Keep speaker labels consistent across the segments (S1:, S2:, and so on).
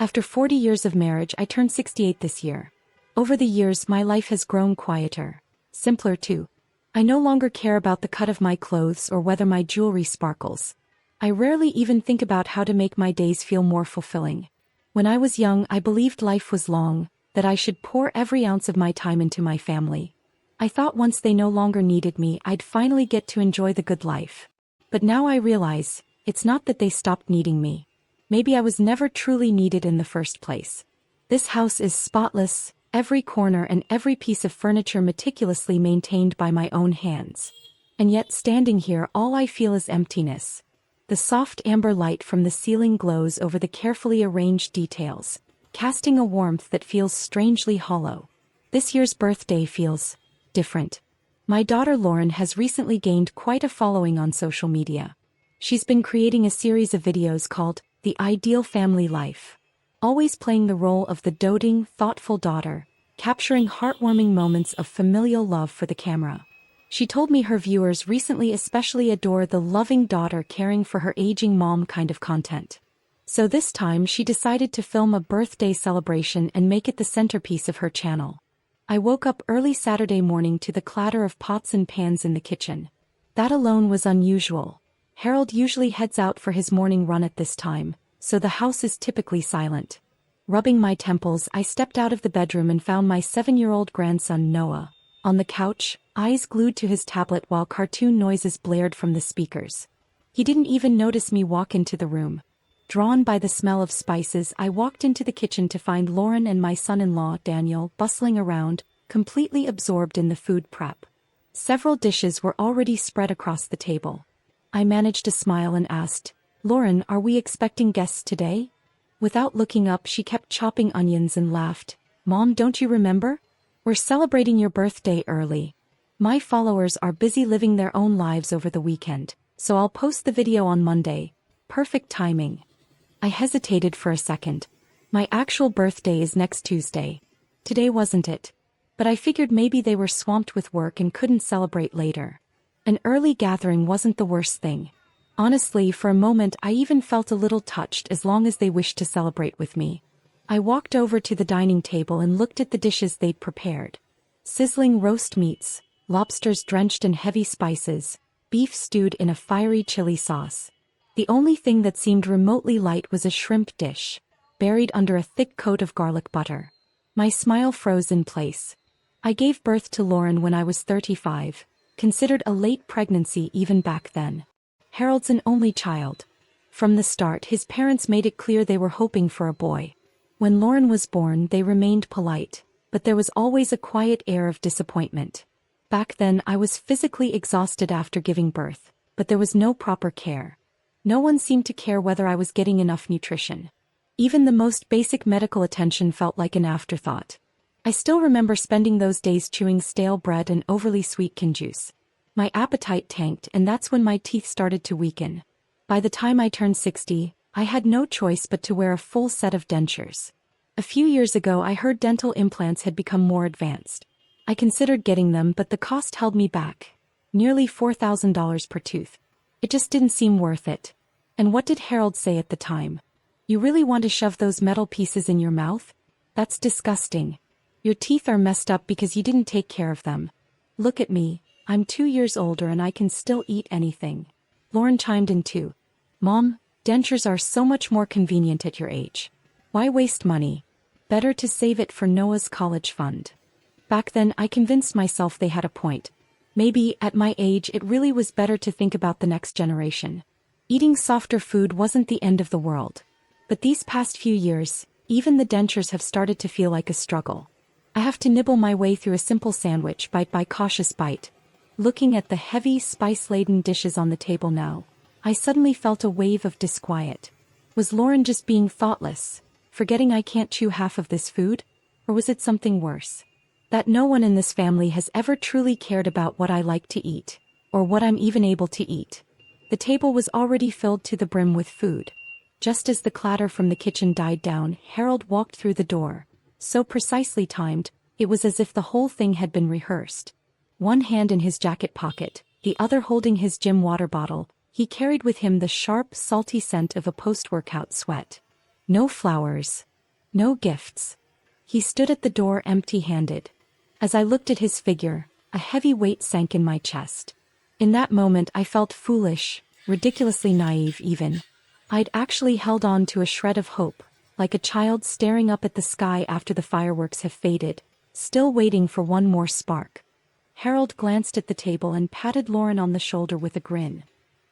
S1: After 40 years of marriage, I turned 68 this year. Over the years, my life has grown quieter. Simpler too. I no longer care about the cut of my clothes or whether my jewelry sparkles. I rarely even think about how to make my days feel more fulfilling. When I was young, I believed life was long, that I should pour every ounce of my time into my family. I thought once they no longer needed me, I'd finally get to enjoy the good life. But now I realize, it's not that they stopped needing me. Maybe I was never truly needed in the first place. This house is spotless, every corner and every piece of furniture meticulously maintained by my own hands. And yet standing here, all I feel is emptiness. The soft amber light from the ceiling glows over the carefully arranged details, casting a warmth that feels strangely hollow. This year's birthday feels different. My daughter Lauren has recently gained quite a following on social media. She's been creating a series of videos called The Ideal Family Life, always playing the role of the doting, thoughtful daughter, capturing heartwarming moments of familial love for the camera. She told me her viewers recently especially adore the loving daughter caring for her aging mom kind of content. So this time she decided to film a birthday celebration and make it the centerpiece of her channel. I woke up early Saturday morning to the clatter of pots and pans in the kitchen. That alone was unusual. Harold usually heads out for his morning run at this time, so the house is typically silent. Rubbing my temples, I stepped out of the bedroom and found my 7-year-old grandson Noah on the couch, eyes glued to his tablet while cartoon noises blared from the speakers. He didn't even notice me walk into the room. Drawn by the smell of spices, I walked into the kitchen to find Lauren and my son-in-law, Daniel, bustling around, completely absorbed in the food prep. Several dishes were already spread across the table. I managed to smile and asked, "Lauren, are we expecting guests today?" Without looking up, she kept chopping onions and laughed. "Mom, don't you remember? We're celebrating your birthday early. My followers are busy living their own lives over the weekend, so I'll post the video on Monday. Perfect timing." I hesitated for a second. My actual birthday is next Tuesday. Today wasn't it? But I figured maybe they were swamped with work and couldn't celebrate later. An early gathering wasn't the worst thing. Honestly, for a moment I even felt a little touched as long as they wished to celebrate with me. I walked over to the dining table and looked at the dishes they'd prepared. Sizzling roast meats, lobsters drenched in heavy spices, beef stewed in a fiery chili sauce. The only thing that seemed remotely light was a shrimp dish, buried under a thick coat of garlic butter. My smile froze in place. I gave birth to Lauren when I was 35, considered a late pregnancy even back then. Harold's an only child. From the start, his parents made it clear they were hoping for a boy. When Lauren was born, they remained polite, but there was always a quiet air of disappointment. Back then, I was physically exhausted after giving birth, but there was no proper care. No one seemed to care whether I was getting enough nutrition. Even the most basic medical attention felt like an afterthought. I still remember spending those days chewing stale bread and overly sweet can juice. My appetite tanked, and that's when my teeth started to weaken. By the time I turned 60, I had no choice but to wear a full set of dentures. A few years ago, I heard dental implants had become more advanced. I considered getting them, but the cost held me back. Nearly $4,000 per tooth. It just didn't seem worth it. And what did Harold say at the time? "You really want to shove those metal pieces in your mouth? That's disgusting. Your teeth are messed up because you didn't take care of them. Look at me, I'm 2 years older and I can still eat anything." Lauren chimed in too. "Mom, dentures are so much more convenient at your age. Why waste money? Better to save it for Noah's college fund." Back then, I convinced myself they had a point. Maybe, at my age, it really was better to think about the next generation. Eating softer food wasn't the end of the world. But these past few years, even the dentures have started to feel like a struggle. I have to nibble my way through a simple sandwich, bite by cautious bite. Looking at the heavy, spice-laden dishes on the table now, I suddenly felt a wave of disquiet. Was Lauren just being thoughtless, forgetting I can't chew half of this food? Or was it something worse? That no one in this family has ever truly cared about what I like to eat, or what I'm even able to eat. The table was already filled to the brim with food. Just as the clatter from the kitchen died down, Harold walked through the door. So precisely timed, it was as if the whole thing had been rehearsed. One hand in his jacket pocket, the other holding his gym water bottle, he carried with him the sharp, salty scent of a post-workout sweat. No flowers. No gifts. He stood at the door empty-handed. As I looked at his figure, a heavy weight sank in my chest. In that moment I felt foolish, ridiculously naive even. I'd actually held on to a shred of hope, like a child staring up at the sky after the fireworks have faded, still waiting for one more spark. Harold glanced at the table and patted Lauren on the shoulder with a grin.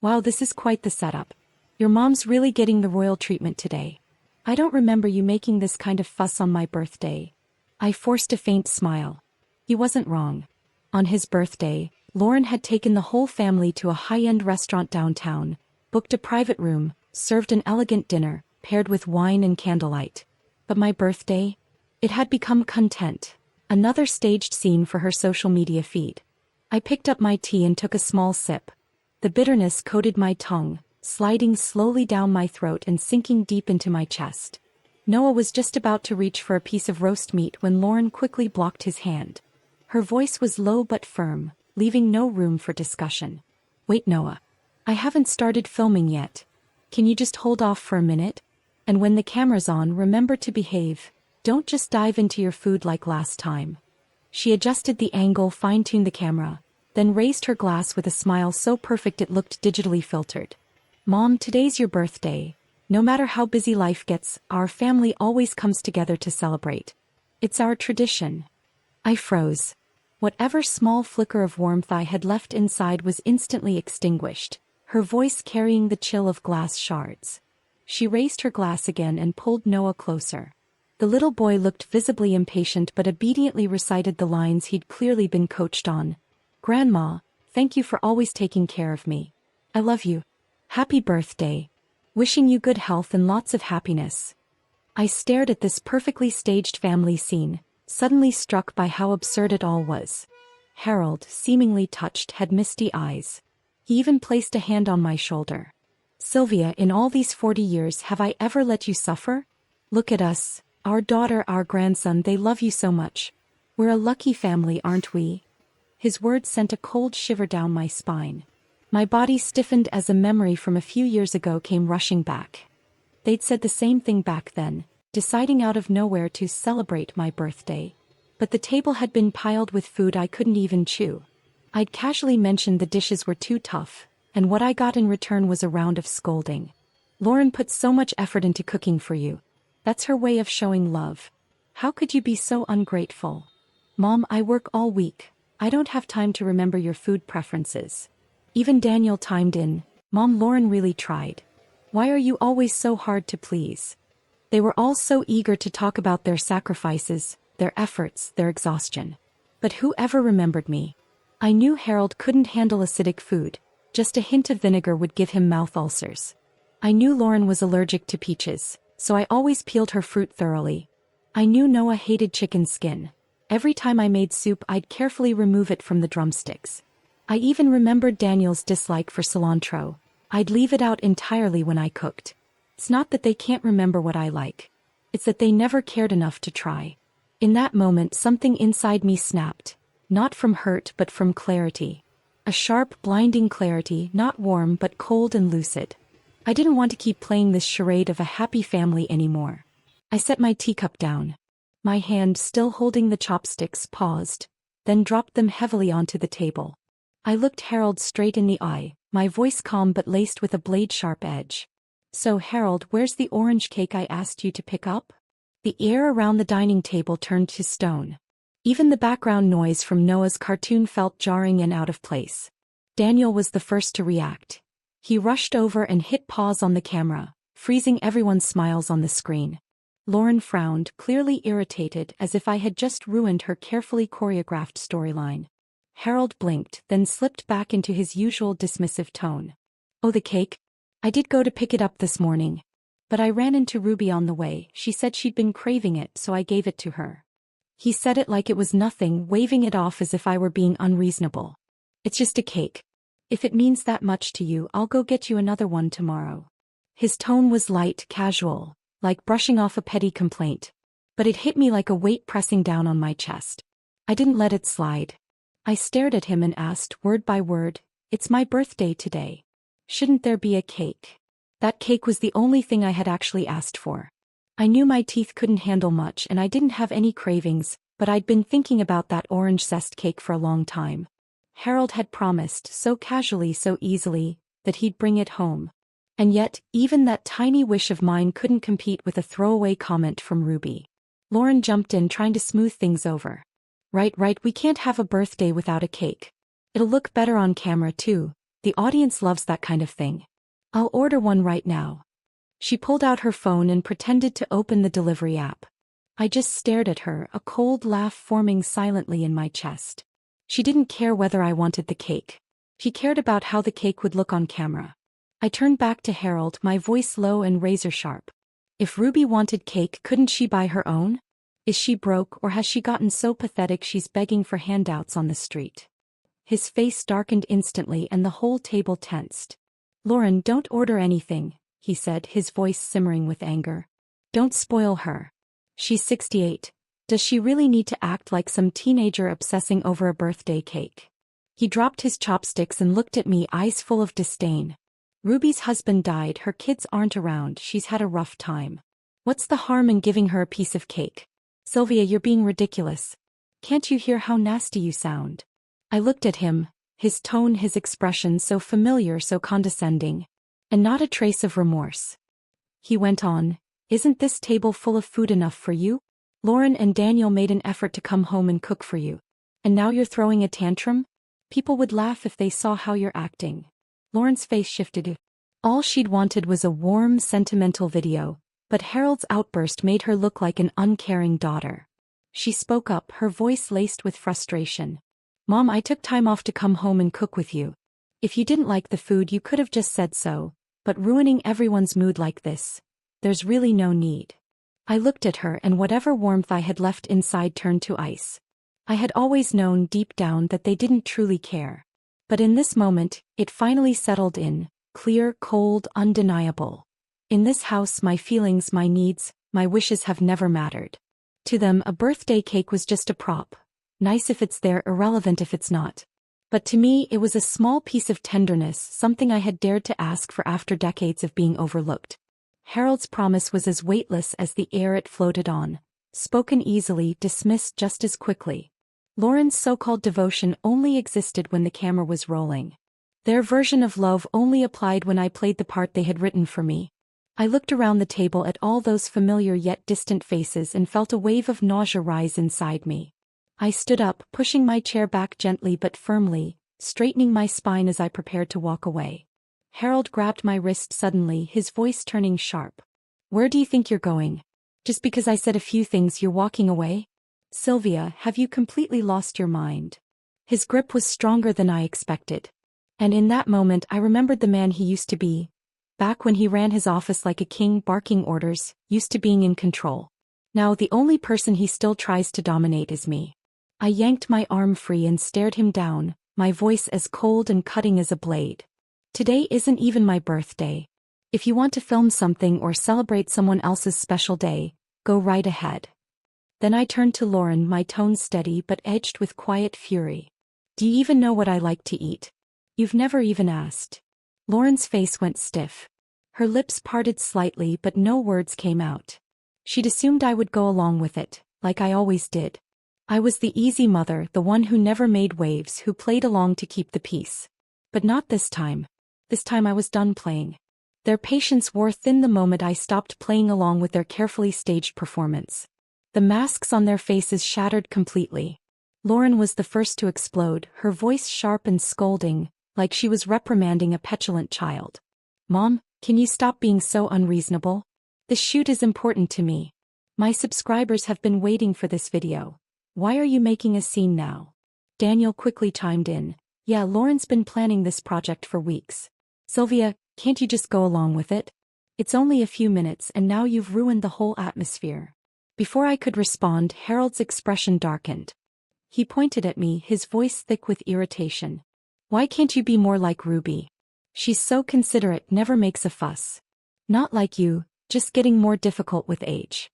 S1: Wow, this is quite the setup. Your mom's really getting the royal treatment today. I don't remember you making this kind of fuss on my birthday. I forced a faint smile. He wasn't wrong. On his birthday, Lauren had taken the whole family to a high-end restaurant downtown, booked a private room, served an elegant dinner, paired with wine and candlelight. But my birthday? It had become content. Another staged scene for her social media feed. I picked up my tea and took a small sip. The bitterness coated my tongue, sliding slowly down my throat and sinking deep into my chest. Noah was just about to reach for a piece of roast meat when Lauren quickly blocked his hand. Her voice was low but firm, leaving no room for discussion. Wait, Noah. I haven't started filming yet. Can you just hold off for a minute? And when the camera's on, remember to behave. Don't just dive into your food like last time. She adjusted the angle, fine-tuned the camera, then raised her glass with a smile so perfect it looked digitally filtered. Mom, today's your birthday. No matter how busy life gets, our family always comes together to celebrate. It's our tradition. I froze. Whatever small flicker of warmth I had left inside was instantly extinguished, her voice carrying the chill of glass shards. She raised her glass again and pulled Noah closer. The little boy looked visibly impatient but obediently recited the lines he'd clearly been coached on. Grandma, thank you for always taking care of me. I love you. Happy birthday. Wishing you good health and lots of happiness. I stared at this perfectly staged family scene, suddenly struck by how absurd it all was. Harold, seemingly touched, had misty eyes. He even placed a hand on my shoulder. Sylvia, in all these 40 years have I ever let you suffer? Look at us. Our daughter, our grandson, they love you so much. We're a lucky family, aren't we? His words sent a cold shiver down my spine. My body stiffened as a memory from a few years ago came rushing back. They'd said the same thing back then, deciding out of nowhere to celebrate my birthday. But the table had been piled with food I couldn't even chew. I'd casually mentioned the dishes were too tough, and what I got in return was a round of scolding. Lauren put so much effort into cooking for you. That's her way of showing love. How could you be so ungrateful? Mom, I work all week. I don't have time to remember your food preferences. Even Daniel chimed in. Mom, Lauren really tried. Why are you always so hard to please? They were all so eager to talk about their sacrifices, their efforts, their exhaustion. But who ever remembered me? I knew Harold couldn't handle acidic food. Just a hint of vinegar would give him mouth ulcers. I knew Lauren was allergic to peaches, so I always peeled her fruit thoroughly. I knew Noah hated chicken skin. Every time I made soup, I'd carefully remove it from the drumsticks. I even remembered Daniel's dislike for cilantro. I'd leave it out entirely when I cooked. It's not that they can't remember what I like. It's that they never cared enough to try. In that moment, something inside me snapped. Not from hurt but from clarity. A sharp, blinding clarity, not warm but cold and lucid. I didn't want to keep playing this charade of a happy family anymore. I set my teacup down. My hand, still holding the chopsticks, paused, then dropped them heavily onto the table. I looked Harold straight in the eye, my voice calm but laced with a blade-sharp edge. So Harold, where's the orange cake I asked you to pick up? The air around the dining table turned to stone. Even the background noise from Noah's cartoon felt jarring and out of place. Daniel was the first to react. He rushed over and hit pause on the camera, freezing everyone's smiles on the screen. Lauren frowned, clearly irritated, as if I had just ruined her carefully choreographed storyline. Harold blinked, then slipped back into his usual dismissive tone. Oh, the cake? I did go to pick it up this morning. But I ran into Ruby on the way. She said she'd been craving it, so I gave it to her. He said it like it was nothing, waving it off as if I were being unreasonable. It's just a cake. If it means that much to you, I'll go get you another one tomorrow. His tone was light, casual, like brushing off a petty complaint. But it hit me like a weight pressing down on my chest. I didn't let it slide. I stared at him and asked, word by word, "It's my birthday today. Shouldn't there be a cake?" That cake was the only thing I had actually asked for. I knew my teeth couldn't handle much and I didn't have any cravings, but I'd been thinking about that orange zest cake for a long time. Harold had promised, so casually, so easily, that he'd bring it home. And yet, even that tiny wish of mine couldn't compete with a throwaway comment from Ruby. Lauren jumped in, trying to smooth things over. Right, we can't have a birthday without a cake. It'll look better on camera too. The audience loves that kind of thing. I'll order one right now. She pulled out her phone and pretended to open the delivery app. I just stared at her, a cold laugh forming silently in my chest. She didn't care whether I wanted the cake. She cared about how the cake would look on camera. I turned back to Harold, my voice low and razor-sharp. If Ruby wanted cake, couldn't she buy her own? Is she broke, or has she gotten so pathetic she's begging for handouts on the street? His face darkened instantly and the whole table tensed. Lauren, don't order anything, he said, his voice simmering with anger. Don't spoil her. She's 68. Does she really need to act like some teenager obsessing over a birthday cake? He dropped his chopsticks and looked at me, eyes full of disdain. Ruby's husband died, her kids aren't around, she's had a rough time. What's the harm in giving her a piece of cake? Sylvia, you're being ridiculous. Can't you hear how nasty you sound? I looked at him, his tone, his expression so familiar, so condescending. And not a trace of remorse. He went on, isn't this table full of food enough for you? Lauren and Daniel made an effort to come home and cook for you. And now you're throwing a tantrum? People would laugh if they saw how you're acting. Lauren's face shifted. All she'd wanted was a warm, sentimental video, but Harold's outburst made her look like an uncaring daughter. She spoke up, her voice laced with frustration. Mom, I took time off to come home and cook with you. If you didn't like the food, you could have just said so, but ruining everyone's mood like this, there's really no need. I looked at her and whatever warmth I had left inside turned to ice. I had always known deep down that they didn't truly care. But in this moment, it finally settled in, clear, cold, undeniable. In this house, my feelings, my needs, my wishes have never mattered. To them, a birthday cake was just a prop. Nice if it's there, irrelevant if it's not. But to me, it was a small piece of tenderness, something I had dared to ask for after decades of being overlooked. Harold's promise was as weightless as the air it floated on, spoken easily, dismissed just as quickly. Lauren's so-called devotion only existed when the camera was rolling. Their version of love only applied when I played the part they had written for me. I looked around the table at all those familiar yet distant faces and felt a wave of nausea rise inside me. I stood up, pushing my chair back gently but firmly, straightening my spine as I prepared to walk away. Harold grabbed my wrist suddenly, his voice turning sharp. Where do you think you're going? Just because I said a few things, you're walking away? Sylvia, have you completely lost your mind? His grip was stronger than I expected. And in that moment I remembered the man he used to be. Back when he ran his office like a king, barking orders, used to being in control. Now the only person he still tries to dominate is me. I yanked my arm free and stared him down, my voice as cold and cutting as a blade. Today isn't even my birthday. If you want to film something or celebrate someone else's special day, go right ahead. Then I turned to Lauren, my tone steady but edged with quiet fury. Do you even know what I like to eat? You've never even asked. Lauren's face went stiff. Her lips parted slightly but no words came out. She'd assumed I would go along with it, like I always did. I was the easy mother, the one who never made waves, who played along to keep the peace. But not this time. This time I was done playing. Their patience wore thin the moment I stopped playing along with their carefully staged performance. The masks on their faces shattered completely. Lauren was the first to explode, her voice sharp and scolding, like she was reprimanding a petulant child. Mom, can you stop being so unreasonable? This shoot is important to me. My subscribers have been waiting for this video. Why are you making a scene now? Daniel quickly chimed in. Yeah, Lauren's been planning this project for weeks. Sylvia, can't you just go along with it? It's only a few minutes and now you've ruined the whole atmosphere. Before I could respond, Harold's expression darkened. He pointed at me, his voice thick with irritation. Why can't you be more like Ruby? She's so considerate, never makes a fuss. Not like you, just getting more difficult with age.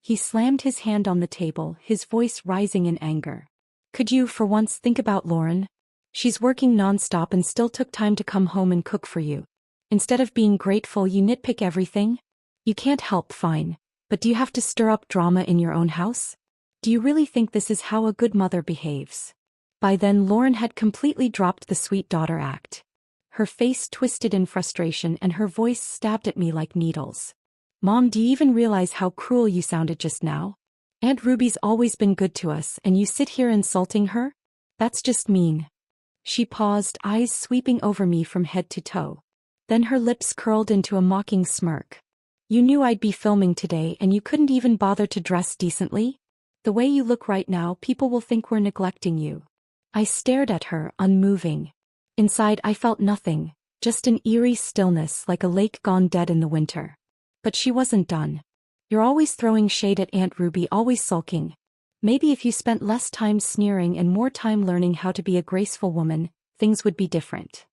S1: He slammed his hand on the table, his voice rising in anger. Could you, for once, think about Lauren? She's working non-stop and still took time to come home and cook for you. Instead of being grateful, you nitpick everything? You can't help, fine. But do you have to stir up drama in your own house? Do you really think this is how a good mother behaves? By then Lauren had completely dropped the sweet daughter act. Her face twisted in frustration and her voice stabbed at me like needles. Mom, do you even realize how cruel you sounded just now? Aunt Ruby's always been good to us and you sit here insulting her? That's just mean. She paused, eyes sweeping over me from head to toe. Then her lips curled into a mocking smirk. You knew I'd be filming today and you couldn't even bother to dress decently? The way you look right now, people will think we're neglecting you. I stared at her, unmoving. Inside I felt nothing, just an eerie stillness like a lake gone dead in the winter. But she wasn't done. You're always throwing shade at Aunt Ruby, always sulking. Maybe if you spent less time sneering and more time learning how to be a graceful woman, things would be different.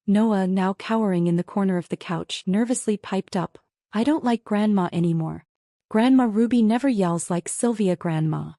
S1: Noah, now cowering in the corner of the couch, nervously piped up, I don't like Grandma anymore. Grandma Ruby never yells like Sylvia Grandma.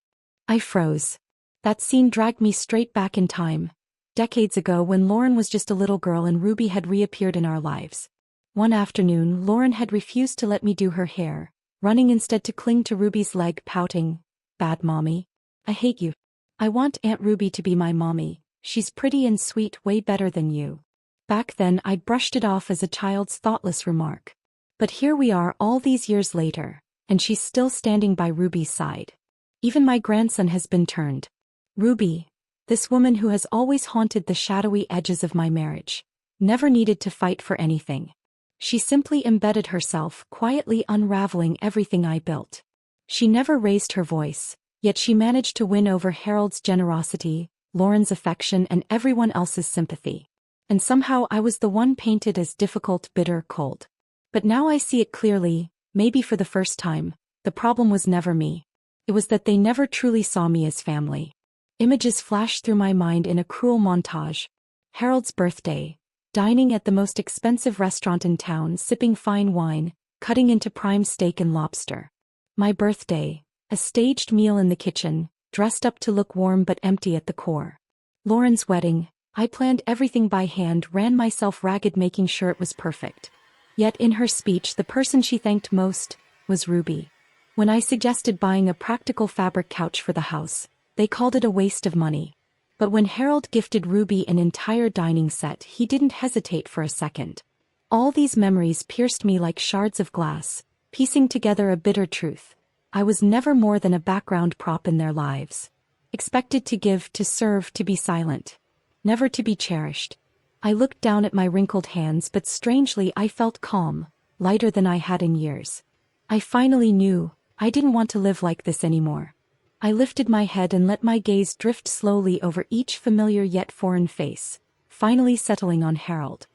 S1: I froze. That scene dragged me straight back in time. Decades ago when Lauren was just a little girl and Ruby had reappeared in our lives. One afternoon, Lauren had refused to let me do her hair, running instead to cling to Ruby's leg, pouting, Bad mommy. I hate you. I want Aunt Ruby to be my mommy. She's pretty and sweet, way better than you. Back then I brushed it off as a child's thoughtless remark. But here we are all these years later, and she's still standing by Ruby's side. Even my grandson has been turned. Ruby, this woman who has always haunted the shadowy edges of my marriage, never needed to fight for anything. She simply embedded herself, quietly unraveling everything I built. She never raised her voice, yet she managed to win over Harold's generosity, Lauren's affection and everyone else's sympathy. And somehow I was the one painted as difficult, bitter, cold. But now I see it clearly, maybe for the first time, the problem was never me. It was that they never truly saw me as family. Images flashed through my mind in a cruel montage. Harold's birthday, dining at the most expensive restaurant in town, sipping fine wine, cutting into prime steak and lobster. My birthday, a staged meal in the kitchen, dressed up to look warm but empty at the core. Lauren's wedding, I planned everything by hand, ran myself ragged making sure it was perfect. Yet in her speech the person she thanked most was Ruby. When I suggested buying a practical fabric couch for the house, they called it a waste of money. But when Harold gifted Ruby an entire dining set, he didn't hesitate for a second. All these memories pierced me like shards of glass, piecing together a bitter truth. I was never more than a background prop in their lives. Expected to give, to serve, to be silent. Never to be cherished. I looked down at my wrinkled hands, but strangely I felt calm, lighter than I had in years. I finally knew, I didn't want to live like this anymore. I lifted my head and let my gaze drift slowly over each familiar yet foreign face, finally settling on Harold.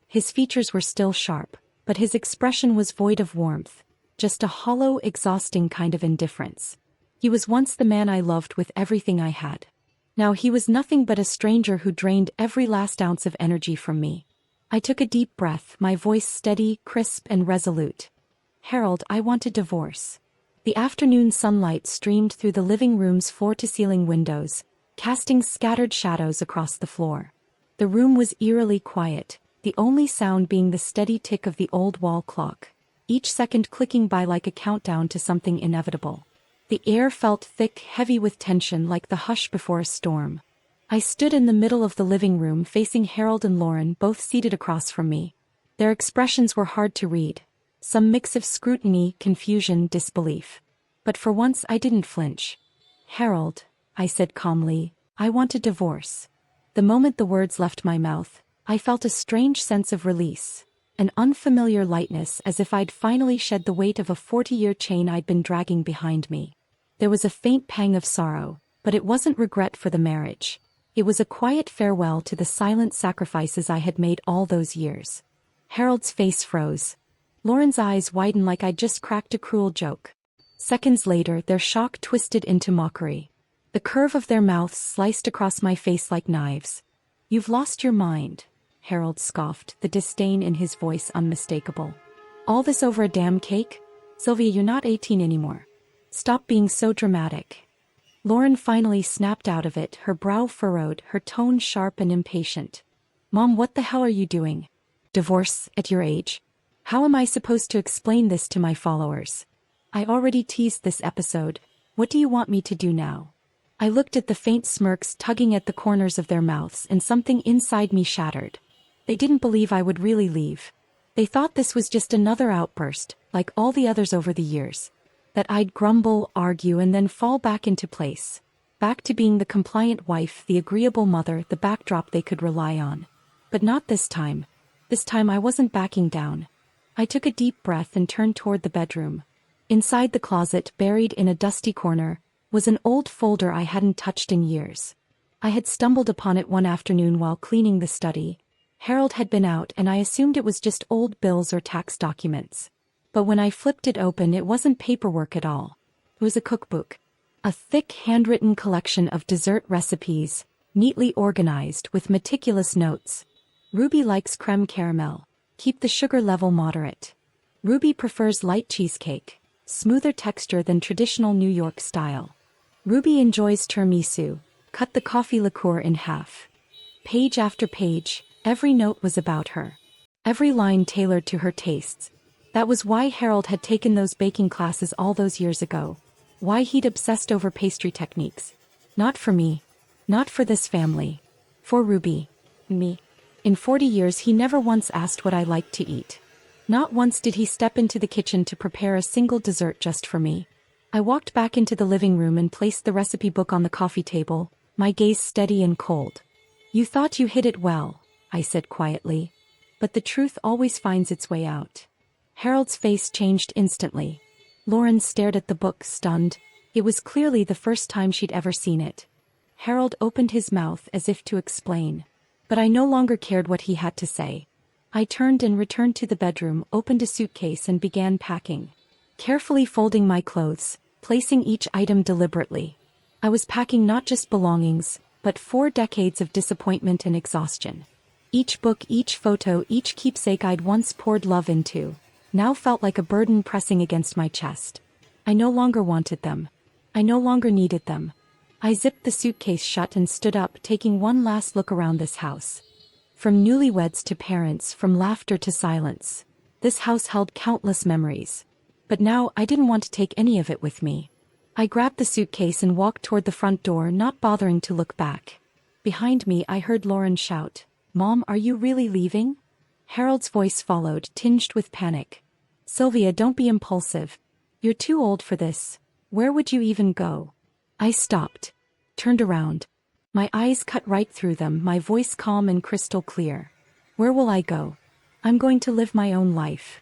S1: His features were still sharp, but his expression was void of warmth, just a hollow, exhausting kind of indifference. He was once the man I loved with everything I had. Now he was nothing but a stranger who drained every last ounce of energy from me. I took a deep breath, my voice steady, crisp and resolute. Harold, I want a divorce. The afternoon sunlight streamed through the living room's floor-to-ceiling windows, casting scattered shadows across the floor. The room was eerily quiet, the only sound being the steady tick of the old wall clock, each second clicking by like a countdown to something inevitable. The air felt thick, heavy with tension, like the hush before a storm. I stood in the middle of the living room facing Harold and Lauren, both seated across from me. Their expressions were hard to read. Some mix of scrutiny, confusion, disbelief. But for once I didn't flinch. Harold, I said calmly, I want a divorce. The moment the words left my mouth, I felt a strange sense of release, an unfamiliar lightness, as if I'd finally shed the weight of a 40-year chain I'd been dragging behind me. There was a faint pang of sorrow, but it wasn't regret for the marriage. It was a quiet farewell to the silent sacrifices I had made all those years. Harold's face froze. Lauren's eyes widened like I'd just cracked a cruel joke. Seconds later, their shock twisted into mockery. The curve of their mouths sliced across my face like knives. You've lost your mind, Harold scoffed, the disdain in his voice unmistakable. All this over a damn cake? Sylvia, you're not 18 anymore. Stop being so dramatic. Lauren finally snapped out of it, her brow furrowed, her tone sharp and impatient. Mom, what the hell are you doing? Divorce at your age? How am I supposed to explain this to my followers? I already teased this episode. What do you want me to do now? I looked at the faint smirks tugging at the corners of their mouths and something inside me shattered. They didn't believe I would really leave. They thought this was just another outburst, like all the others over the years. That I'd grumble, argue, and then fall back into place. Back to being the compliant wife, the agreeable mother, the backdrop they could rely on. But not this time. This time I wasn't backing down. I took a deep breath and turned toward the bedroom. Inside the closet, buried in a dusty corner, was an old folder I hadn't touched in years. I had stumbled upon it one afternoon while cleaning the study. Harold had been out and I assumed it was just old bills or tax documents. But when I flipped it open, it wasn't paperwork at all. It was a cookbook. A thick handwritten collection of dessert recipes, neatly organized with meticulous notes. Ruby likes creme caramel. Keep the sugar level moderate. Ruby prefers light cheesecake, smoother texture than traditional New York style. Ruby enjoys tiramisu. Cut the coffee liqueur in half. Page after page, every note was about her. Every line tailored to her tastes. That was why Harold had taken those baking classes all those years ago. Why he'd obsessed over pastry techniques. Not for me. Not for this family. For Ruby. Me. In 40 years he never once asked what I liked to eat. Not once did he step into the kitchen to prepare a single dessert just for me. I walked back into the living room and placed the recipe book on the coffee table, my gaze steady and cold. You thought you hid it well, I said quietly. But the truth always finds its way out. Harold's face changed instantly. Lauren stared at the book, stunned. It was clearly the first time she'd ever seen it. Harold opened his mouth as if to explain. But I no longer cared what he had to say. I turned and returned to the bedroom, opened a suitcase and began packing. Carefully folding my clothes, placing each item deliberately. I was packing not just belongings, but 4 decades of disappointment and exhaustion. Each book, each photo, each keepsake I'd once poured love into, now felt like a burden pressing against my chest. I no longer wanted them. I no longer needed them. I zipped the suitcase shut and stood up, taking one last look around this house. From newlyweds to parents, from laughter to silence, this house held countless memories. But now I didn't want to take any of it with me. I grabbed the suitcase and walked toward the front door, not bothering to look back. Behind me I heard Lauren shout, "Mom, are you really leaving?" Harold's voice followed, tinged with panic. "Sylvia, don't be impulsive. You're too old for this. Where would you even go?" I stopped. Turned around. My eyes cut right through them, my voice calm and crystal clear. "Where will I go? I'm going to live my own life."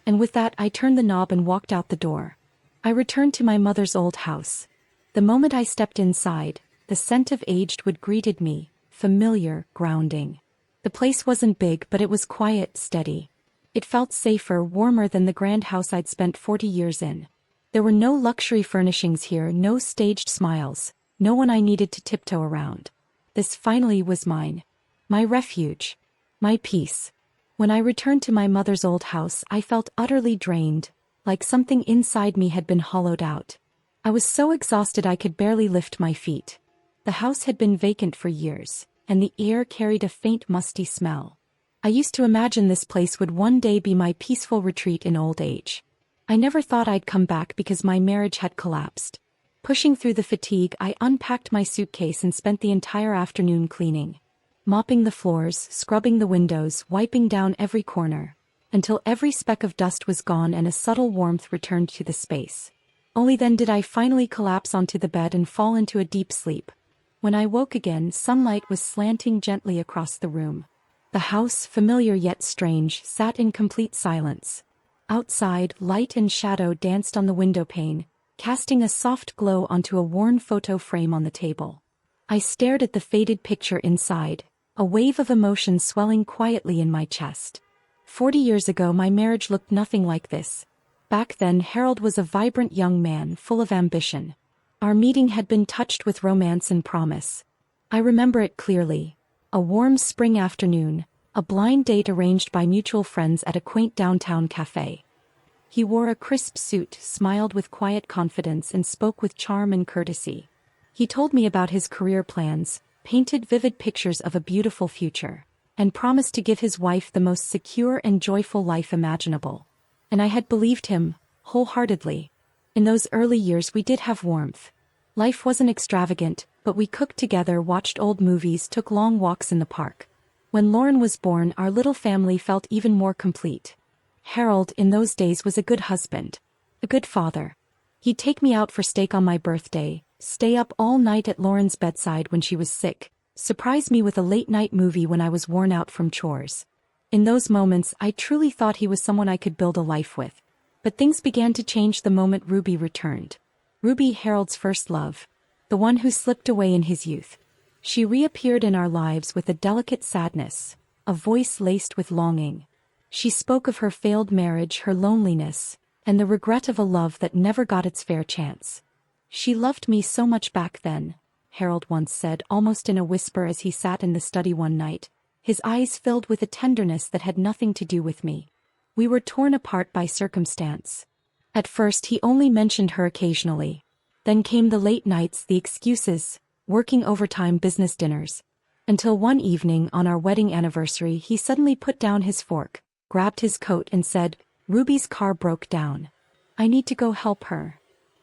S1: And with that I turned the knob and walked out the door. I returned to my mother's old house. The moment I stepped inside, the scent of aged wood greeted me, familiar, grounding. The place wasn't big, but it was quiet, steady. It felt safer, warmer than the grand house I'd spent 40 years in. There were no luxury furnishings here, no staged smiles, no one I needed to tiptoe around. This finally was mine. My refuge. My peace. When I returned to my mother's old house, I felt utterly drained, like something inside me had been hollowed out. I was so exhausted I could barely lift my feet. The house had been vacant for years, and the air carried a faint musty smell. I used to imagine this place would one day be my peaceful retreat in old age. I never thought I'd come back because my marriage had collapsed. Pushing through the fatigue, I unpacked my suitcase and spent the entire afternoon cleaning. Mopping the floors, scrubbing the windows, wiping down every corner, until every speck of dust was gone and a subtle warmth returned to the space. Only then did I finally collapse onto the bed and fall into a deep sleep. When I woke again, sunlight was slanting gently across the room. The house, familiar yet strange, sat in complete silence. Outside, light and shadow danced on the window pane, casting a soft glow onto a worn photo frame on the table. I stared at the faded picture inside, a wave of emotion swelling quietly in my chest. 40 years ago my marriage looked nothing like this. Back then Harold was a vibrant young man, full of ambition. Our meeting had been touched with romance and promise. I remember it clearly. A warm spring afternoon, a blind date arranged by mutual friends at a quaint downtown cafe. He wore a crisp suit, smiled with quiet confidence and spoke with charm and courtesy. He told me about his career plans, painted vivid pictures of a beautiful future, and promised to give his wife the most secure and joyful life imaginable. And I had believed him, wholeheartedly. In those early years we did have warmth. Life wasn't extravagant, but we cooked together, watched old movies, took long walks in the park. When Lauren was born, our little family felt even more complete. Harold, in those days, was a good husband. A good father. He'd take me out for steak on my birthday, stay up all night at Lauren's bedside when she was sick, surprise me with a late-night movie when I was worn out from chores. In those moments, I truly thought he was someone I could build a life with. But things began to change the moment Ruby returned. Ruby, Harold's first love. The one who slipped away in his youth. She reappeared in our lives with a delicate sadness, a voice laced with longing. She spoke of her failed marriage, her loneliness, and the regret of a love that never got its fair chance. "She loved me so much back then," Harold once said, almost in a whisper as he sat in the study one night, his eyes filled with a tenderness that had nothing to do with me. We were torn apart by circumstance. At first he only mentioned her occasionally. Then came the late nights, the excuses, working overtime, business dinners. Until one evening on our wedding anniversary he suddenly put down his fork, grabbed his coat and said, "Ruby's car broke down. I need to go help her."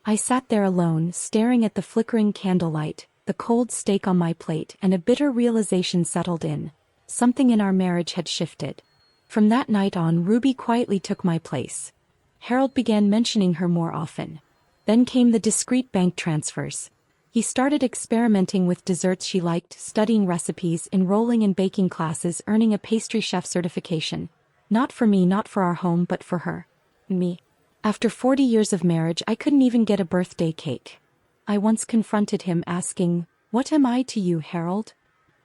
S1: I sat there alone, staring at the flickering candlelight, the cold steak on my plate, and a bitter realization settled in. Something in our marriage had shifted. From that night on, Ruby quietly took my place. Harold began mentioning her more often. Then came the discreet bank transfers. He started experimenting with desserts she liked, studying recipes, enrolling in baking classes, earning a pastry chef certification. Not for me, not for our home, but for her. Me. After 40 years of marriage, I couldn't even get a birthday cake. I once confronted him, asking, "What am I to you, Harold?"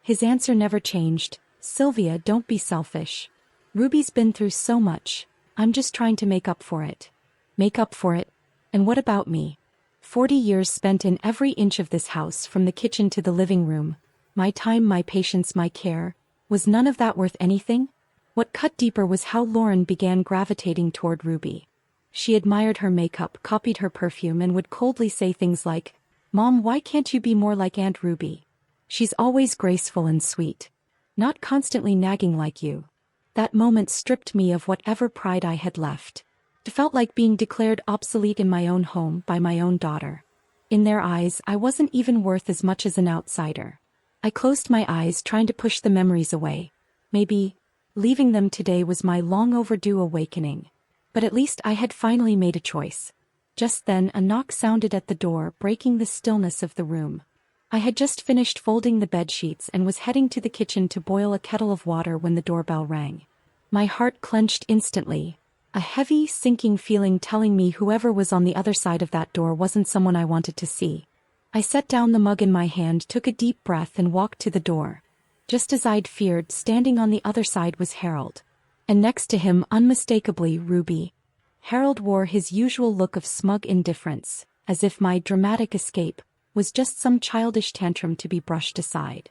S1: His answer never changed. "Sylvia, don't be selfish. Ruby's been through so much. I'm just trying to make up for it." Make up for it? And what about me? 40 years spent in every inch of this house, from the kitchen to the living room. My time, my patience, my care. Was none of that worth anything? What cut deeper was how Lauren began gravitating toward Ruby. She admired her makeup, copied her perfume, and would coldly say things like, "Mom, why can't you be more like Aunt Ruby? She's always graceful and sweet. Not constantly nagging like you." That moment stripped me of whatever pride I had left. It felt like being declared obsolete in my own home by my own daughter. In their eyes, I wasn't even worth as much as an outsider. I closed my eyes, trying to push the memories away. Maybe leaving them today was my long overdue awakening. But at least I had finally made a choice. Just then a knock sounded at the door, breaking the stillness of the room. I had just finished folding the bed sheets and was heading to the kitchen to boil a kettle of water when the doorbell rang. My heart clenched instantly. A heavy, sinking feeling telling me whoever was on the other side of that door wasn't someone I wanted to see. I set down the mug in my hand, took a deep breath, and walked to the door. Just as I'd feared, standing on the other side was Harold. And next to him, unmistakably, Ruby. Harold wore his usual look of smug indifference, as if my dramatic escape was just some childish tantrum to be brushed aside.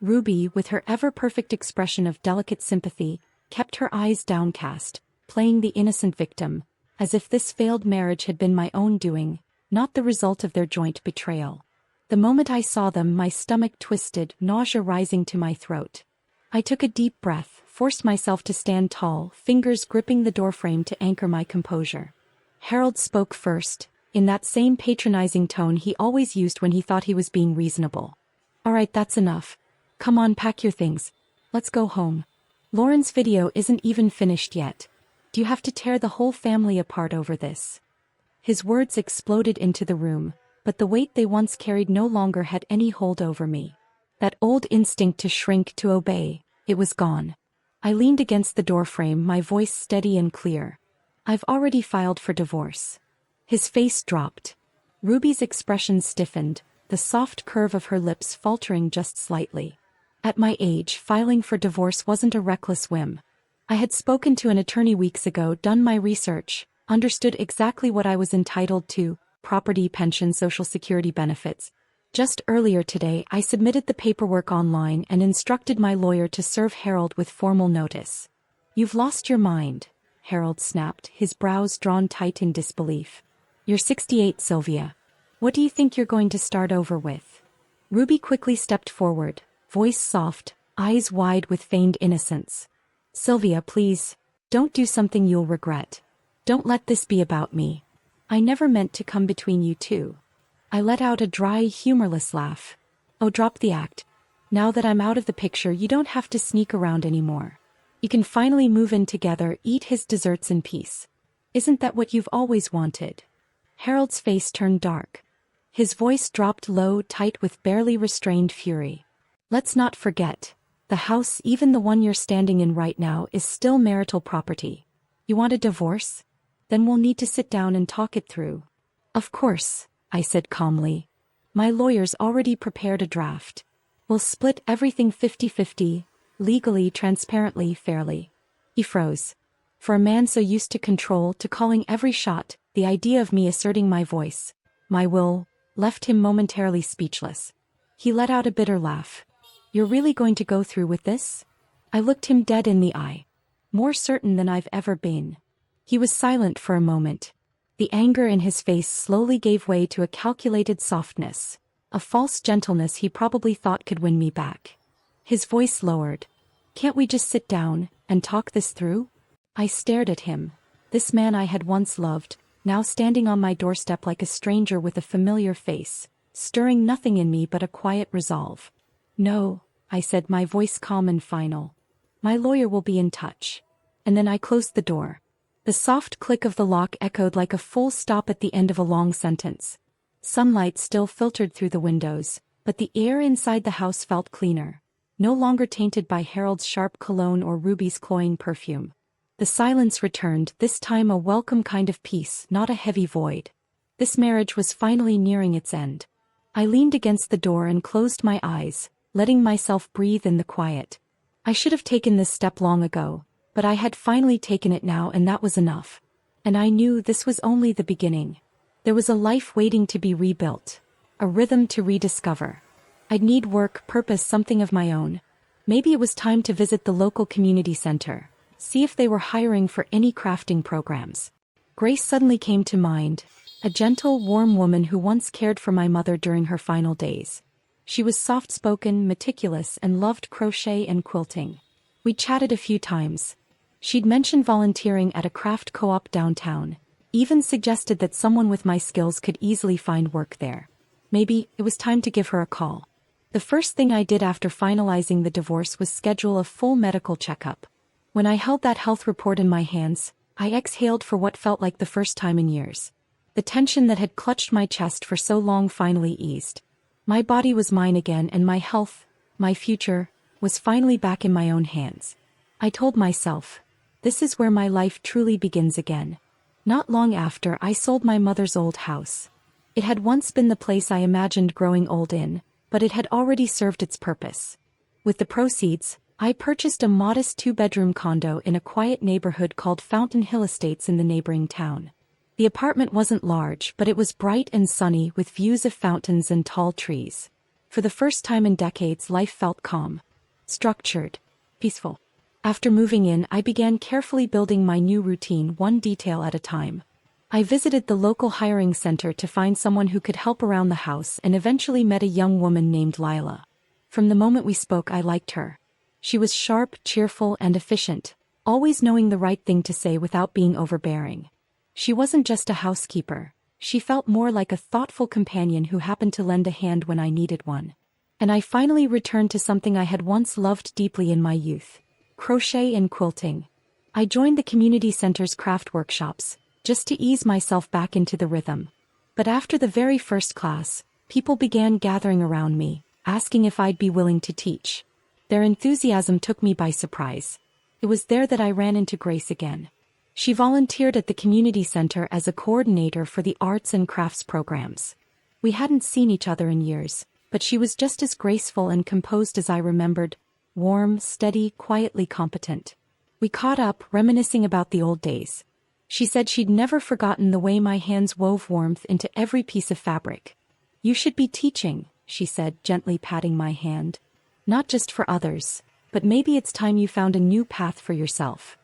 S1: Ruby, with her ever-perfect expression of delicate sympathy, kept her eyes downcast, playing the innocent victim, as if this failed marriage had been my own doing, not the result of their joint betrayal. The moment I saw them, my stomach twisted, nausea rising to my throat. I took a deep breath, forced myself to stand tall, fingers gripping the doorframe to anchor my composure. Harold spoke first, in that same patronizing tone he always used when he thought he was being reasonable. "All right, that's enough. Come on, pack your things. Let's go home. Lauren's video isn't even finished yet. Do you have to tear the whole family apart over this?" His words exploded into the room, but the weight they once carried no longer had any hold over me. That old instinct to shrink, to obey, it was gone. I leaned against the doorframe, my voice steady and clear. "I've already filed for divorce." His face dropped. Ruby's expression stiffened, the soft curve of her lips faltering just slightly. At my age, filing for divorce wasn't a reckless whim. I had spoken to an attorney weeks ago, done my research, understood exactly what I was entitled to: property, pension, social security benefits. Just earlier today, I submitted the paperwork online and instructed my lawyer to serve Harold with formal notice. "You've lost your mind," Harold snapped, his brows drawn tight in disbelief. "You're 68, Sylvia. What do you think you're going to start over with?" Ruby quickly stepped forward, voice soft, eyes wide with feigned innocence. "Sylvia, please, don't do something you'll regret. Don't let this be about me. I never meant to come between you two. I let out a dry, humorless laugh. Oh, drop the act. Now that I'm out of the picture, you don't have to sneak around anymore. You can finally move in together, eat his desserts in peace. Isn't that what you've always wanted? Harold's face turned dark. His voice dropped low, tight with barely restrained fury. Let's not forget. The house, even the one you're standing in right now, is still marital property. You want a divorce? Then we'll need to sit down and talk it through. Of course, I said calmly. My lawyer's already prepared a draft. We'll split everything 50-50, legally, transparently, fairly. He froze. For a man so used to control, to calling every shot, the idea of me asserting my voice, my will, left him momentarily speechless. He let out a bitter laugh. You're really going to go through with this? I looked him dead in the eye. More certain than I've ever been. He was silent for a moment. The anger in his face slowly gave way to a calculated softness, a false gentleness he probably thought could win me back. His voice lowered. Can't we just sit down and talk this through? I stared at him. This man I had once loved, now standing on my doorstep like a stranger with a familiar face, stirring nothing in me but a quiet resolve. No, I said, my voice calm and final. My lawyer will be in touch. And then I closed the door. The soft click of the lock echoed like a full stop at the end of a long sentence. Sunlight still filtered through the windows, but the air inside the house felt cleaner, no longer tainted by Harold's sharp cologne or Ruby's cloying perfume. The silence returned, this time a welcome kind of peace, not a heavy void. This marriage was finally nearing its end. I leaned against the door and closed my eyes, letting myself breathe in the quiet. I should have taken this step long ago, but I had finally taken it now, and that was enough. And I knew this was only the beginning. There was a life waiting to be rebuilt, a rhythm to rediscover. I'd need work, purpose, something of my own. Maybe it was time to visit the local community center, see if they were hiring for any crafting programs. Grace suddenly came to mind, a gentle, warm woman who once cared for my mother during her final days. She was soft-spoken, meticulous, and loved crochet and quilting. We chatted a few times. She'd mentioned volunteering at a craft co-op downtown, even suggested that someone with my skills could easily find work there. Maybe it was time to give her a call. The first thing I did after finalizing the divorce was schedule a full medical checkup. When I held that health report in my hands, I exhaled for what felt like the first time in years. The tension that had clutched my chest for so long finally eased. My body was mine again, and my health, my future, was finally back in my own hands. I told myself, this is where my life truly begins again. Not long after, I sold my mother's old house. It had once been the place I imagined growing old in, but it had already served its purpose. With the proceeds, I purchased a modest 2-bedroom condo in a quiet neighborhood called Fountain Hill Estates in the neighboring town. The apartment wasn't large, but it was bright and sunny with views of fountains and tall trees. For the first time in decades, life felt calm, structured, peaceful. After moving in, I began carefully building my new routine, one detail at a time. I visited the local hiring center to find someone who could help around the house and eventually met a young woman named Lila. From the moment we spoke, I liked her. She was sharp, cheerful, and efficient, always knowing the right thing to say without being overbearing. She wasn't just a housekeeper. She felt more like a thoughtful companion who happened to lend a hand when I needed one. And I finally returned to something I had once loved deeply in my youth: crochet and quilting. I joined the community center's craft workshops, just to ease myself back into the rhythm. But after the very first class, people began gathering around me, asking if I'd be willing to teach. Their enthusiasm took me by surprise. It was there that I ran into Grace again. She volunteered at the community center as a coordinator for the arts and crafts programs. We hadn't seen each other in years, but she was just as graceful and composed as I remembered, warm, steady, quietly competent. We caught up, reminiscing about the old days. She said she'd never forgotten the way my hands wove warmth into every piece of fabric. You should be teaching, she said, gently patting my hand. Not just for others, but maybe it's time you found a new path for yourself.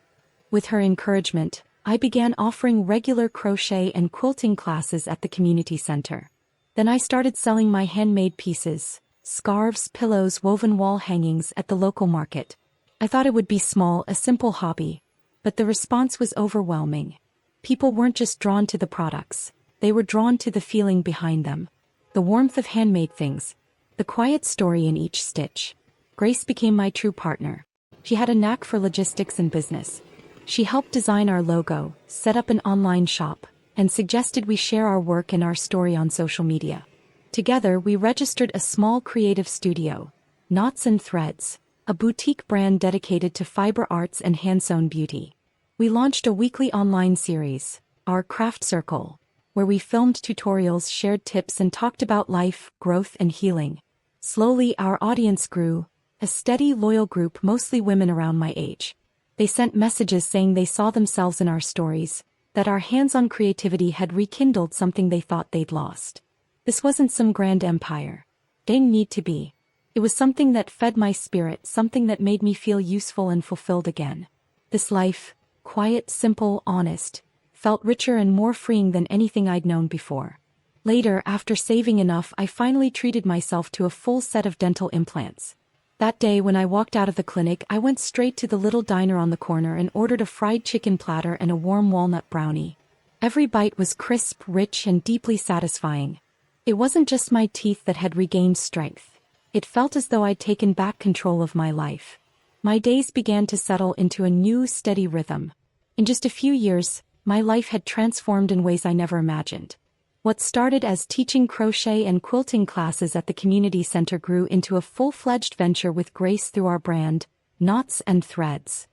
S1: With her encouragement, I began offering regular crochet and quilting classes at the community center. Then I started selling my handmade pieces, scarves, pillows, woven wall hangings at the local market. I thought it would be small, a simple hobby, but the response was overwhelming. People weren't just drawn to the products, They were drawn to the feeling behind them. The warmth of handmade things. The quiet story in each stitch. Grace became my true partner. She had a knack for logistics and business. She helped design our logo, set up an online shop, and suggested we share our work and our story on social media. Together, we registered a small creative studio, Knots and Threads, a boutique brand dedicated to fiber arts and hand-sewn beauty. We launched a weekly online series, our Craft Circle, where we filmed tutorials, shared tips, and talked about life, growth, and healing. Slowly, our audience grew, a steady, loyal group, mostly women around my age. They sent messages saying they saw themselves in our stories, that our hands-on creativity had rekindled something they thought they'd lost. This wasn't some grand empire. Didn't need to be. It was something that fed my spirit, something that made me feel useful and fulfilled again. This life, quiet, simple, honest, felt richer and more freeing than anything I'd known before. Later, after saving enough, I finally treated myself to a full set of dental implants. That day when I walked out of the clinic, I went straight to the little diner on the corner and ordered a fried chicken platter and a warm walnut brownie. Every bite was crisp, rich, and deeply satisfying. It wasn't just my teeth that had regained strength. It felt as though I'd taken back control of my life. My days began to settle into a new, steady rhythm. In just a few years, my life had transformed in ways I never imagined. What started as teaching crochet and quilting classes at the community center grew into a full-fledged venture with Grace through our brand, Knots and Threads.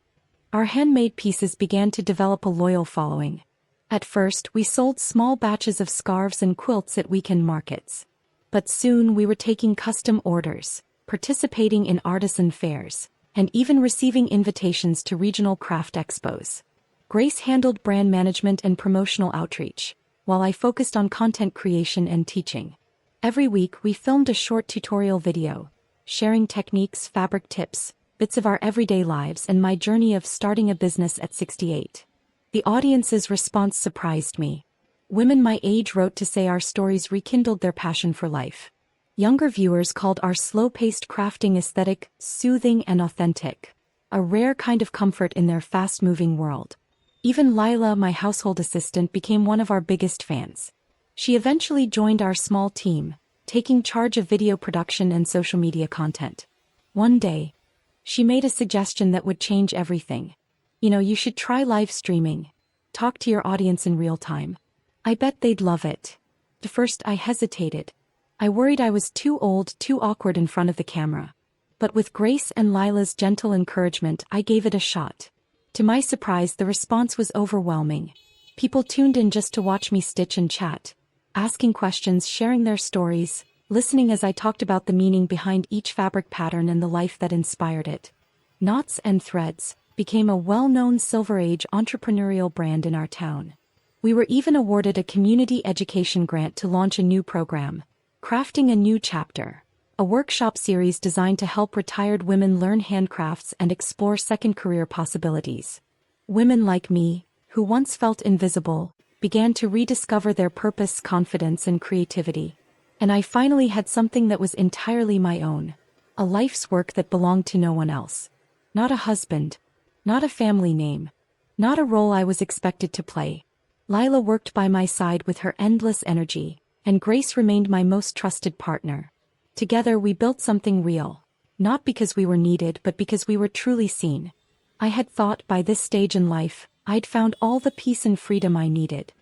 S1: Our handmade pieces began to develop a loyal following. At first, we sold small batches of scarves and quilts at weekend markets. But soon we were taking custom orders, participating in artisan fairs, and even receiving invitations to regional craft expos. Grace handled brand management and promotional outreach, while I focused on content creation and teaching. Every week we filmed a short tutorial video, sharing techniques, fabric tips, bits of our everyday lives, and my journey of starting a business at 68. The audience's response surprised me. Women my age wrote to say our stories rekindled their passion for life. Younger viewers called our slow-paced crafting aesthetic soothing and authentic, a rare kind of comfort in their fast-moving world. Even Lila, my household assistant, became one of our biggest fans. She eventually joined our small team, taking charge of video production and social media content. One day, she made a suggestion that would change everything. You should try live streaming. Talk to your audience in real time. I bet they'd love it. At first I hesitated. I worried I was too old, too awkward in front of the camera. But with Grace and Lila's gentle encouragement, I gave it a shot. To my surprise, the response was overwhelming. People tuned in just to watch me stitch and chat, asking questions, sharing their stories, listening as I talked about the meaning behind each fabric pattern and the life that inspired it. Knots and Threads became a well-known Silver Age entrepreneurial brand in our town. We were even awarded a community education grant to launch a new program, Crafting a New Chapter, a workshop series designed to help retired women learn handcrafts and explore second career possibilities. Women like me, who once felt invisible, began to rediscover their purpose, confidence, and creativity. And I finally had something that was entirely my own. A life's work that belonged to no one else. Not a husband. Not a family name. Not a role I was expected to play. Lila worked by my side with her endless energy, and Grace remained my most trusted partner. Together we built something real. Not because we were needed, but because we were truly seen. I had thought by this stage in life, I'd found all the peace and freedom I needed.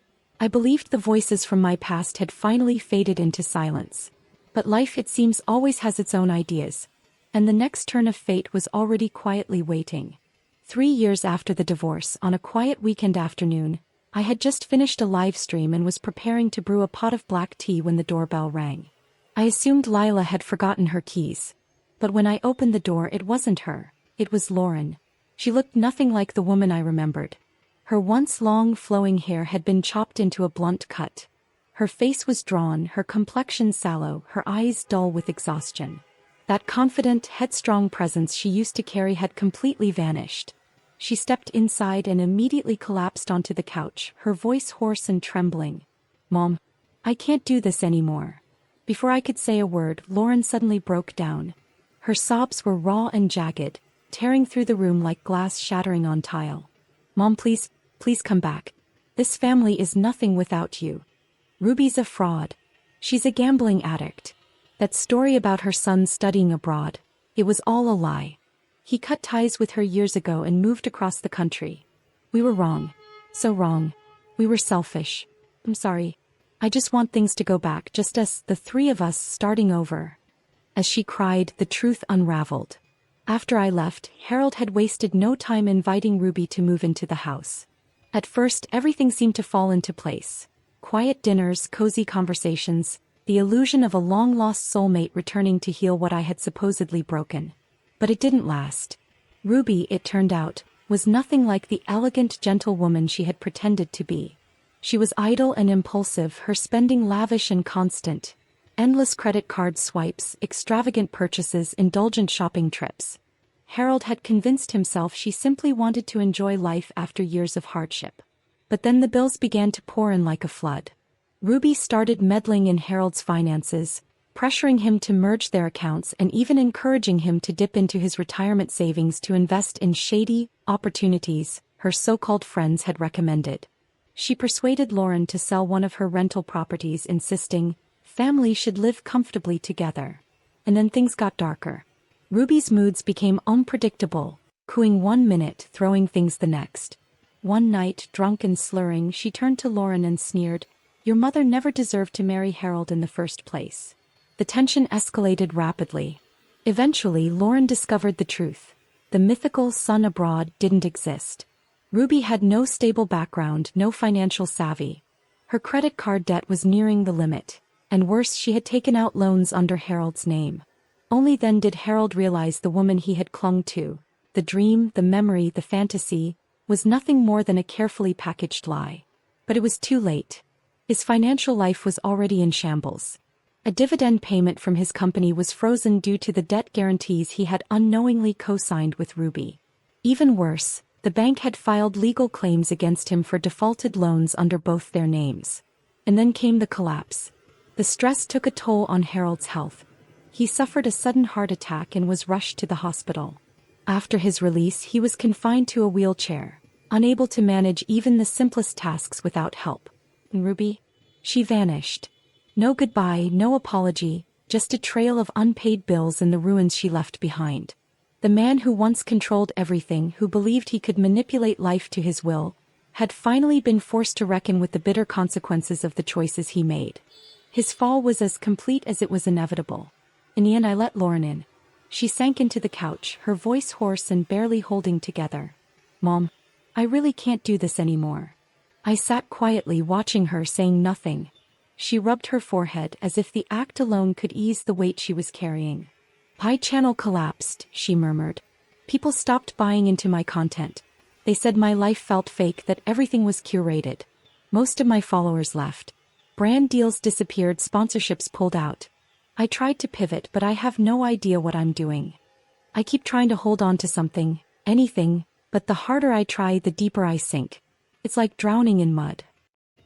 S1: I believed the voices from my past had finally faded into silence. But life, it seems, always has its own ideas. And the next turn of fate was already quietly waiting. 3 years after the divorce, on a quiet weekend afternoon, I had just finished a live stream and was preparing to brew a pot of black tea when the doorbell rang. I assumed Lila had forgotten her keys. But when I opened the door, it wasn't her. It was Lauren. She looked nothing like the woman I remembered. Her once long flowing hair had been chopped into a blunt cut. Her face was drawn, her complexion sallow, her eyes dull with exhaustion. That confident, headstrong presence she used to carry had completely vanished. She stepped inside and immediately collapsed onto the couch, her voice hoarse and trembling. "Mom, I can't do this anymore." Before I could say a word, Lauren suddenly broke down. Her sobs were raw and jagged, tearing through the room like glass shattering on tile. "Mom, please come back. This family is nothing without you." Ruby's a fraud. She's a gambling addict. That story about her son studying abroad, it was all a lie. He cut ties with her years ago and moved across the country. We were wrong. So wrong. We were selfish. I'm sorry. I just want things to go back, just us, the three of us, starting over. As she cried, the truth unraveled. After I left, Harold had wasted no time inviting Ruby to move into the house. At first, everything seemed to fall into place. Quiet dinners, cozy conversations, the illusion of a long-lost soulmate returning to heal what I had supposedly broken. But it didn't last. Ruby, it turned out, was nothing like the elegant, gentle woman she had pretended to be. She was idle and impulsive, her spending lavish and constant. Endless credit card swipes, extravagant purchases, indulgent shopping trips. Harold had convinced himself she simply wanted to enjoy life after years of hardship. But then the bills began to pour in like a flood. Ruby started meddling in Harold's finances, pressuring him to merge their accounts and even encouraging him to dip into his retirement savings to invest in shady opportunities her so-called friends had recommended. She persuaded Lauren to sell one of her rental properties, insisting families should live comfortably together. And then things got darker. Ruby's moods became unpredictable, cooing one minute, throwing things the next. One night, drunk and slurring, she turned to Lauren and sneered, "Your mother never deserved to marry Harold in the first place." The tension escalated rapidly. Eventually, Lauren discovered the truth. The mythical son abroad didn't exist. Ruby had no stable background, no financial savvy. Her credit card debt was nearing the limit, and worse, she had taken out loans under Harold's name. Only then did Harold realize the woman he had clung to, the dream, the memory, the fantasy, was nothing more than a carefully packaged lie. But it was too late. His financial life was already in shambles. A dividend payment from his company was frozen due to the debt guarantees he had unknowingly co-signed with Ruby. Even worse, the bank had filed legal claims against him for defaulted loans under both their names. And then came the collapse. The stress took a toll on Harold's health. He suffered a sudden heart attack and was rushed to the hospital. After his release, he was confined to a wheelchair, unable to manage even the simplest tasks without help. And Ruby? She vanished. No goodbye, no apology, just a trail of unpaid bills and the ruins she left behind. The man who once controlled everything, who believed he could manipulate life to his will, had finally been forced to reckon with the bitter consequences of the choices he made. His fall was as complete as it was inevitable. In the end, I let Lauren in. She sank into the couch, her voice hoarse and barely holding together. "Mom, I really can't do this anymore." I sat quietly watching her, saying nothing. She rubbed her forehead as if the act alone could ease the weight she was carrying. "My channel collapsed," she murmured. "People stopped buying into my content. They said my life felt fake, that everything was curated. Most of my followers left. Brand deals disappeared, sponsorships pulled out. I tried to pivot, but I have no idea what I'm doing. I keep trying to hold on to something, anything, but the harder I try, the deeper I sink. It's like drowning in mud."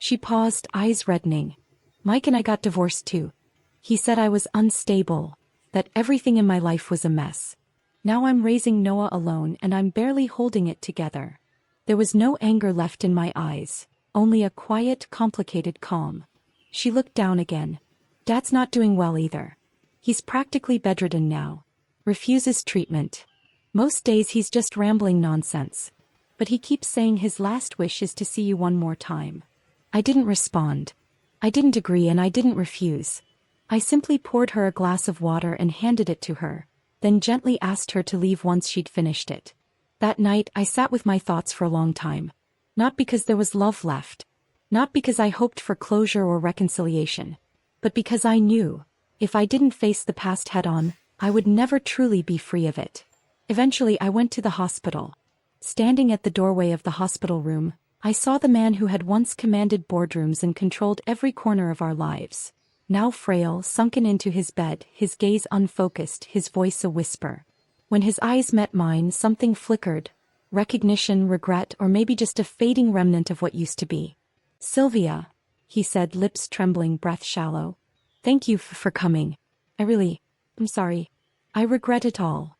S1: She paused, eyes reddening. "Mike and I got divorced too. He said I was unstable, that everything in my life was a mess. Now I'm raising Noah alone and I'm barely holding it together." There was no anger left in my eyes, only a quiet, complicated calm. She looked down again. "Dad's not doing well either. He's practically bedridden now. Refuses treatment. Most days he's just rambling nonsense. But he keeps saying his last wish is to see you one more time." I didn't respond. I didn't agree and I didn't refuse. I simply poured her a glass of water and handed it to her, then gently asked her to leave once she'd finished it. That night, I sat with my thoughts for a long time. Not because there was love left. Not because I hoped for closure or reconciliation. But because I knew, if I didn't face the past head-on, I would never truly be free of it. Eventually, I went to the hospital. Standing at the doorway of the hospital room, I saw the man who had once commanded boardrooms and controlled every corner of our lives. Now frail, sunken into his bed, his gaze unfocused, his voice a whisper. When his eyes met mine, something flickered. Recognition, regret, or maybe just a fading remnant of what used to be. "Sylvia," he said, lips trembling, breath shallow. "Thank you for coming. I'm sorry. I regret it all."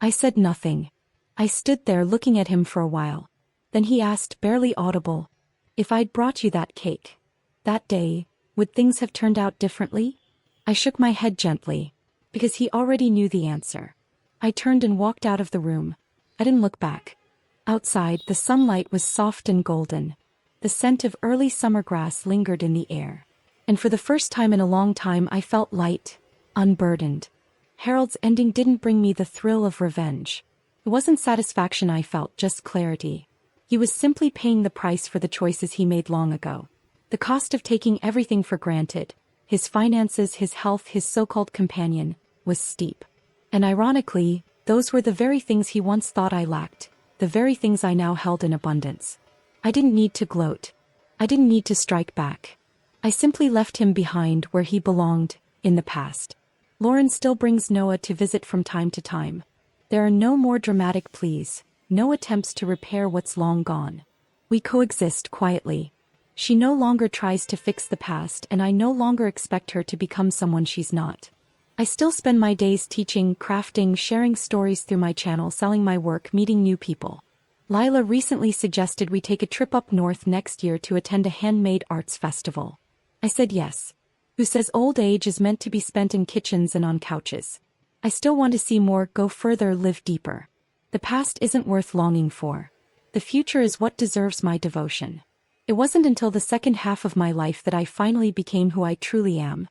S1: I said nothing. I stood there looking at him for a while. Then he asked, barely audible, "If I'd brought you that cake. That day, Would things have turned out differently? I shook my head gently, because he already knew the answer. I turned and walked out of the room. I didn't look back. Outside, the sunlight was soft and golden. The scent of early summer grass lingered in the air. And for the first time in a long time I felt light, unburdened. Harold's ending didn't bring me the thrill of revenge. It wasn't satisfaction I felt, just clarity. He was simply paying the price for the choices he made long ago. The cost of taking everything for granted, his finances, his health, his so-called companion, was steep. And ironically, those were the very things he once thought I lacked, the very things I now held in abundance. I didn't need to gloat. I didn't need to strike back. I simply left him behind where he belonged, in the past. Lauren still brings Noah to visit from time to time. There are no more dramatic pleas, no attempts to repair what's long gone. We coexist quietly. She no longer tries to fix the past, and I no longer expect her to become someone she's not. I still spend my days teaching, crafting, sharing stories through my channel, selling my work, meeting new people. Lila recently suggested we take a trip up north next year to attend a handmade arts festival. I said yes. Who says old age is meant to be spent in kitchens and on couches? I still want to see more, go further, live deeper. The past isn't worth longing for. The future is what deserves my devotion. It wasn't until the second half of my life that I finally became who I truly am.